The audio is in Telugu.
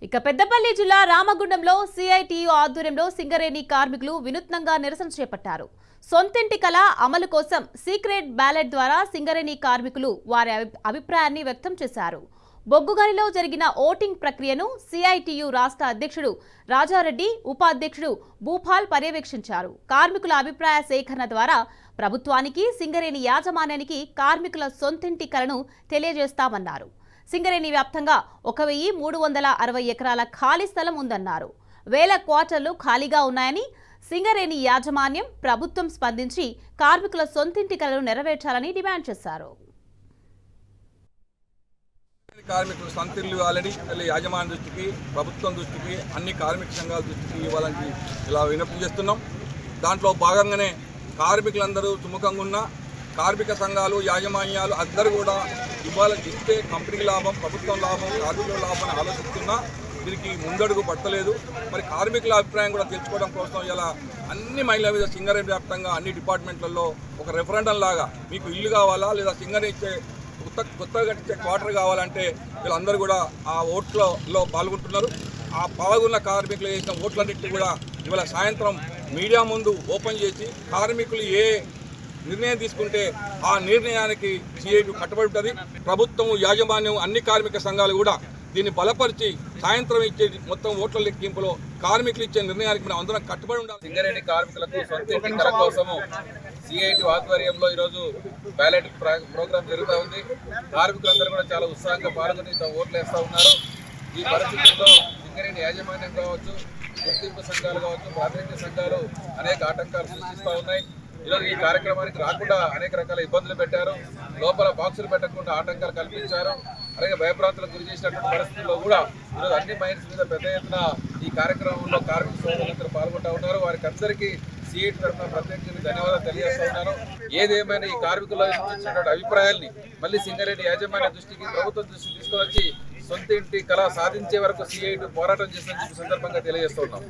ఇక పెద్దపల్లి జిల్లా రామగుండంలో సిఐటియు ఆధ్వర్యంలో సింగరేణి కార్మికులు వినూత్నంగా నిరసన చేపట్టారు. సొంతింటి కళ అమలు కోసం సీక్రెట్ బ్యాలెట్ ద్వారా సింగరేణి కార్మికులు వారి అభిప్రాయాన్ని వ్యక్తం చేశారు. బొగ్గుగనిలో జరిగిన ఓటింగ్ ప్రక్రియను సిఐటియు రాష్ట్ర అధ్యక్షుడు రాజారెడ్డి, ఉపాధ్యక్షుడు భూపాల్ పర్యవేక్షించారు. కార్మికుల అభిప్రాయ సేకరణ ద్వారా ప్రభుత్వానికి, సింగరేణి యాజమాన్యానికి కార్మికుల సొంతింటి కలను తెలియజేస్తామన్నారు. సింగరేణి వ్యాప్తంగా 1360 ఎకరాల ఖాళీ స్థలం ఉందన్నారు. వేల క్వార్టర్లు ఖాళీగా ఉన్నాయని, సింగరేణి యాజమాన్యం, ప్రభుత్వం స్పందించి కార్మికుల సొంతింటి కలను నెరవేర్చాలని డిమాండ్ చేశారు. కార్మికులు సొంతిల్లు ఇవ్వాలని యాజమాన్య దృష్టికి, ప్రభుత్వం దృష్టికి, అన్ని కార్మిక సంఘాల దృష్టికి ఇవ్వాలని ఇలా విజ్ఞప్తి చేస్తున్నాం. దాంట్లో భాగంగానే కార్మికులందరూ సుముఖంగా ఉన్న కార్మిక సంఘాలు, యాజమాన్యాలు అందరూ కూడా ఇస్తే కంపెనీకి లాభం, ప్రభుత్వం లాభం, కార్మికుల లాభం అని ఆలోచిస్తున్నా దీనికి ముందడుగు పట్టలేదు. మరి కార్మికుల అభిప్రాయం కూడా తెలుసుకోవడం కోసం ఇలా అన్ని మహిళల మీద సింగరేణి వ్యాప్తంగా అన్ని డిపార్ట్మెంట్లలో ఒక రెఫరెండం లాగా మీకు ఇల్లు కావాలా లేదా సింగరేణి ఇచ్చే కొత్తగా కట్టించే క్వార్టర్ కావాలంటే వీళ్ళందరూ కూడా ఆ ఓట్లలో పాల్గొంటున్నారు. ఆ పాల్గొన్న కార్మికులు చేసిన ఓట్లన్నింటినీ కూడా ఇవాళ సాయంత్రం మీడియా ముందు ఓపెన్ చేసి కార్మికులు ఏ నిర్ణయం తీసుకుంటే ఆ నిర్ణయానికి సిఐటియు కట్టుబడి ఉంటుంది. ప్రభుత్వం, యాజమాన్యం, అన్ని కార్మిక సంఘాలు కూడా దీన్ని బలపరిచి సాయంత్రం ఇచ్చే మొత్తం ఓట్ల లెక్కింపులో కార్మికులు ఇచ్చే నిర్ణయానికి మనం అందరం కట్టుబడి ఉండాలి. సింగరేణి కార్మికులకు సొంత ఇంటి కోసము సిఐటియు ఆధ్వర్యంలో ఈరోజు బ్యాలెట్ ప్రోగ్రాం జరుగుతూ ఉంది. కార్మికులందరూ కూడా చాలా ఉత్సాహంగా పాల్గొని ఓట్లు వేస్తూ ఉన్నారు. ఈ పరిస్థితుల్లో సింగరేణి యాజమాన్యం కావచ్చు, గుర్తింపు సంఘాలు కావచ్చు, ప్రాతినిధ్య సంఘాలు అనేక ఆటంకాలు సృష్టిస్తూ ఉన్నాయి. ఈరోజు ఈ కార్యక్రమానికి రాకుండా అనేక రకాల ఇబ్బందులు పెట్టారు. లోపల బాక్సులు పెట్టకుండా ఆటంకాలు కల్పించారు. అలాగే భయభ్రాంతులకు గురి చేసినటువంటి పరిస్థితుల్లో కూడా ఈరోజు అన్ని మైన్స్ మీద పెద్ద ఎత్తున ఈ కార్యక్రమంలో కార్మిక సోదరులందరూ పాల్గొంటూ ఉన్నారు. వారికి అందరికీ సిఐటి తరఫున ప్రత్యేకంగా ధన్యవాదాలు తెలియజేస్తూ ఉన్నాను. ఏదేమైనా ఈ కార్మికుల్లో ఇచ్చినటువంటి అభిప్రాయాల్ని మళ్ళీ సింగరేణి యాజమాన్య దృష్టికి, ప్రభుత్వం దృష్టికి తీసుకొని వచ్చి సొంత ఇంటి కళ సాధించే వరకు సిఐటి పోరాటం చేసిన సందర్భంగా తెలియజేస్తూ ఉన్నాం.